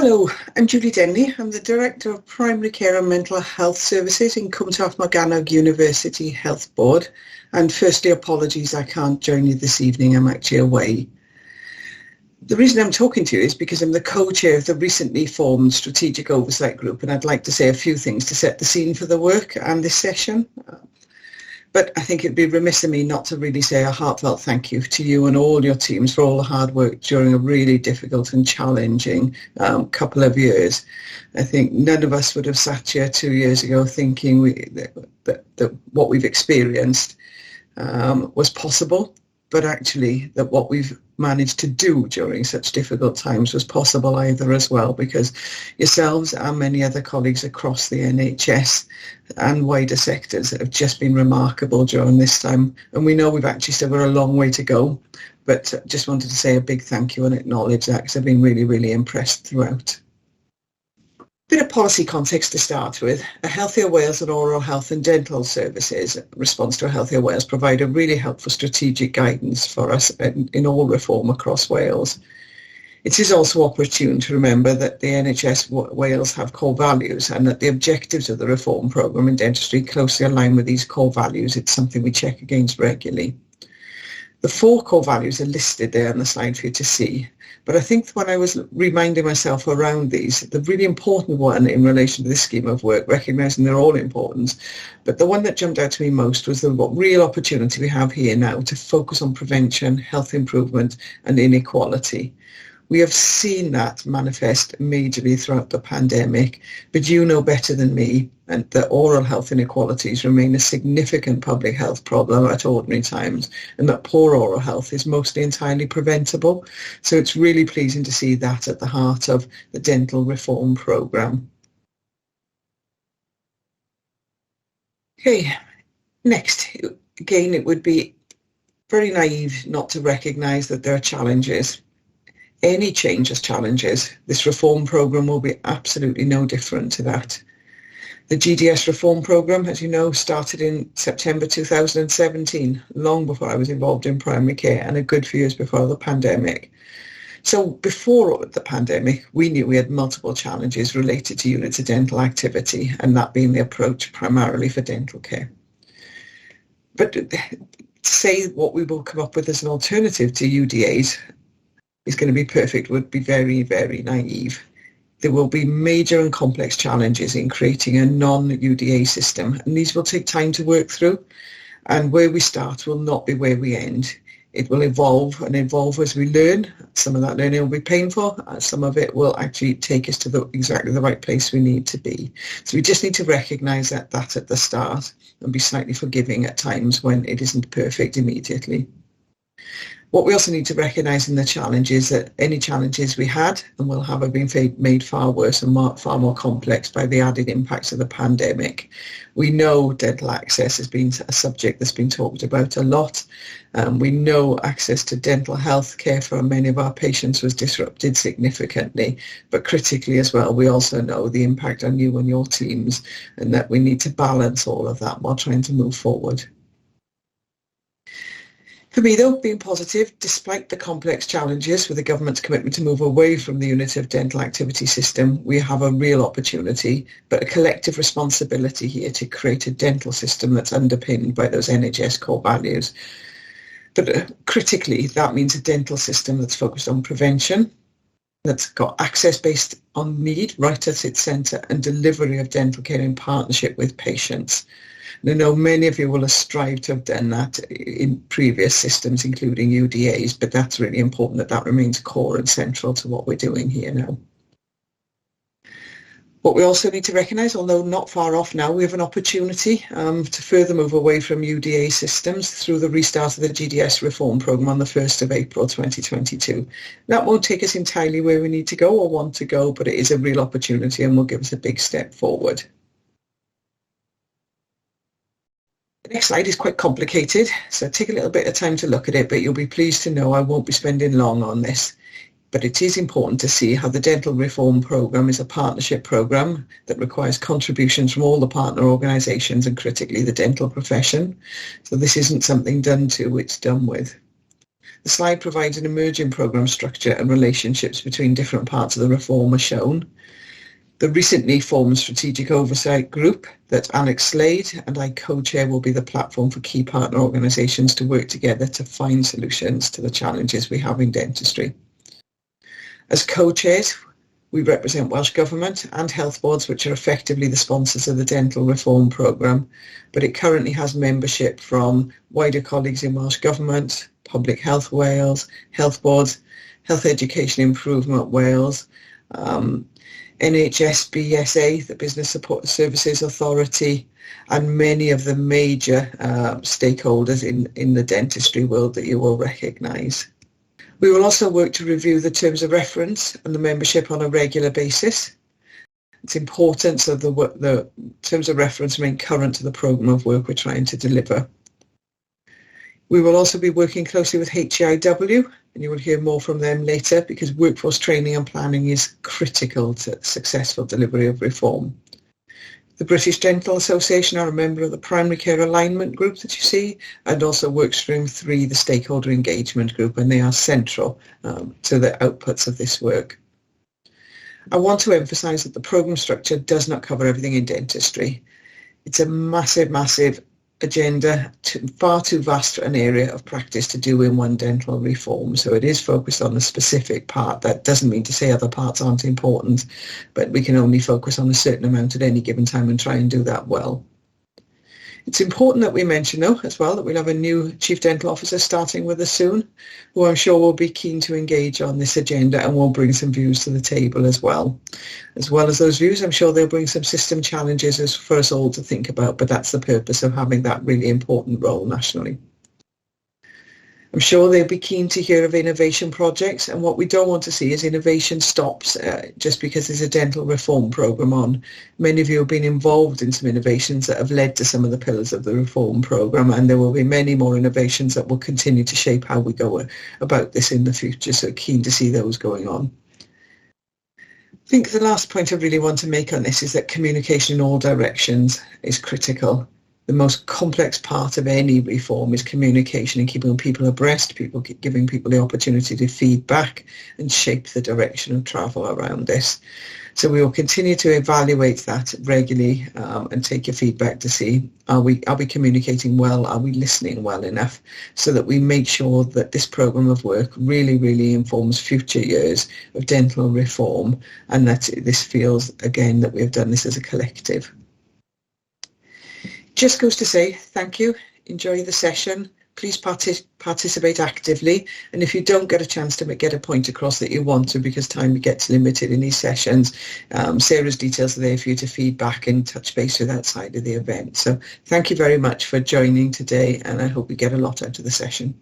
Hello, I'm Julie Denley. I'm the Director of Primary Care and Mental Health Services in Cwmtaf Morgannwg University Health Board. And firstly, apologies, I can't join you this evening. I'm actually away. The reason I'm talking to you is because I'm the co-chair of the recently formed Strategic Oversight Group, and I'd like to say a few things to set the scene for the work and this session. But I think it'd be remiss of me not to really say a heartfelt thank you to you and all your teams for all the hard work during a really difficult and challenging couple of years. I think none of us would have sat here 2 years ago thinking that what we've experienced was possible, but actually that what we've managed to do during such difficult times was possible either as well, because yourselves and many other colleagues across the NHS and wider sectors have just been remarkable during this time. And we know we've actually still got a long way to go, but just wanted to say a big thank you and acknowledge that, because I've been really, really impressed throughout. Bit of policy context to start with. A Healthier Wales and oral health and dental services response to a Healthier Wales provide a really helpful strategic guidance for us in all reform across Wales. It is also opportune to remember that the NHS Wales have core values, and that the objectives of the reform programme in dentistry closely align with these core values. It's something we check against regularly. The 4 core values are listed there on the slide for you to see. But I think when I was reminding myself around these, the really important one in relation to this scheme of work, recognising they're all important, but the one that jumped out to me most was the real opportunity we have here now to focus on prevention, health improvement and inequality. We have seen that manifest majorly throughout the pandemic, but you know better than me and that oral health inequalities remain a significant public health problem at ordinary times, and that poor oral health is mostly entirely preventable. So it's really pleasing to see that at the heart of the dental reform programme. Okay, next, again, it would be very naive not to recognise that there are challenges. Any change has challenges. This reform programme will be absolutely no different to that. The GDS reform programme, as you know, started in September 2017, long before I was involved in primary care and a good few years before the pandemic. So before the pandemic, we knew we had multiple challenges related to units of dental activity, and that being the approach primarily for dental care. But to say what we will come up with as an alternative to UDAs is going to be perfect would be very, very naive. There will be major and complex challenges in creating a non-UDA system, and these will take time to work through, and where we start will not be where we end. It will evolve and evolve as we learn. Some of that learning will be painful, some of it will actually take us to exactly the right place we need to be. So we just need to recognise that at the start and be slightly forgiving at times when it isn't perfect immediately. What we also need to recognise in the challenge is that any challenges we had and will have been made far worse and far more complex by the added impacts of the pandemic. We know dental access has been a subject that's been talked about a lot. We know access to dental health care for many of our patients was disrupted significantly, but critically as well, we also know the impact on you and your teams, and that we need to balance all of that while trying to move forward. For me, though, being positive, despite the complex challenges with the government's commitment to move away from the unit of dental activity system, we have a real opportunity, but a collective responsibility here to create a dental system that's underpinned by those NHS core values. But critically, that means a dental system that's focused on prevention, that's got access based on need right at its centre, and delivery of dental care in partnership with patients. I know many of you will have strived to have done that in previous systems, including UDAs, but that's really important that that remains core and central to what we're doing here now. What we also need to recognise, although not far off now, we have an opportunity to further move away from UDA systems through the restart of the GDS reform programme on the 1st of April 2022. That won't take us entirely where we need to go or want to go, but it is a real opportunity and will give us a big step forward. The next slide is quite complicated, so take a little bit of time to look at it, but you'll be pleased to know I won't be spending long on this. But it is important to see how the dental reform programme is a partnership programme that requires contributions from all the partner organisations and critically the dental profession. So this isn't something done to, it's done with. The slide provides an emerging programme structure and relationships between different parts of the reform are shown. The recently formed Strategic Oversight Group that Alex Slade and I co-chair will be the platform for key partner organisations to work together to find solutions to the challenges we have in dentistry. As co-chairs, we represent Welsh Government and health boards, which are effectively the sponsors of the dental reform programme, but it currently has membership from wider colleagues in Welsh Government, Public Health Wales, health boards, Health Education Improvement Wales, NHS BSA, the Business Support Services Authority, and many of the major stakeholders in the dentistry world that you will recognise. We will also work to review the terms of reference and the membership on a regular basis. It's important so the terms of reference remain current to the programme of work we're trying to deliver. We will also be working closely with HEIW, and you will hear more from them later, because workforce training and planning is critical to successful delivery of reform. The British Dental Association are a member of the Primary Care Alignment Group that you see, and also Workstream 3, the Stakeholder Engagement Group, and they are central to the outputs of this work. I want to emphasise that the programme structure does not cover everything in dentistry. It's a massive agenda, far too vast an area of practice to do in one dental reform. So it is focused on a specific part. That doesn't mean to say other parts aren't important, but we can only focus on a certain amount at any given time and try and do that well. It's important that we mention, though, as well, that we'll have a new Chief Dental Officer starting with us soon, who I'm sure will be keen to engage on this agenda and will bring some views to the table as well. As well as those views, I'm sure they'll bring some system challenges for us all to think about, but that's the purpose of having that really important role nationally. I'm sure they'll be keen to hear of innovation projects, and what we don't want to see is innovation stops just because there's a dental reform programme on. Many of you have been involved in some innovations that have led to some of the pillars of the reform programme, and there will be many more innovations that will continue to shape how we go about this in the future, so keen to see those going on. I think the last point I really want to make on this is that communication in all directions is critical. The most complex part of any reform is communication and keeping people abreast, giving people the opportunity to feedback and shape the direction of travel around this. So we will continue to evaluate that regularly and take your feedback to see, are we communicating well, are we listening well enough, so that we make sure that this programme of work really informs future years of dental reform, and that this feels, again, that we've done this as a collective. Just goes to say thank you, enjoy the session, please participate actively, and if you don't get a chance to get a point across that you want to because time gets limited in these sessions, Sarah's details are there for you to feedback and touch base with outside of the event. So thank you very much for joining today, and I hope we get a lot out of the session.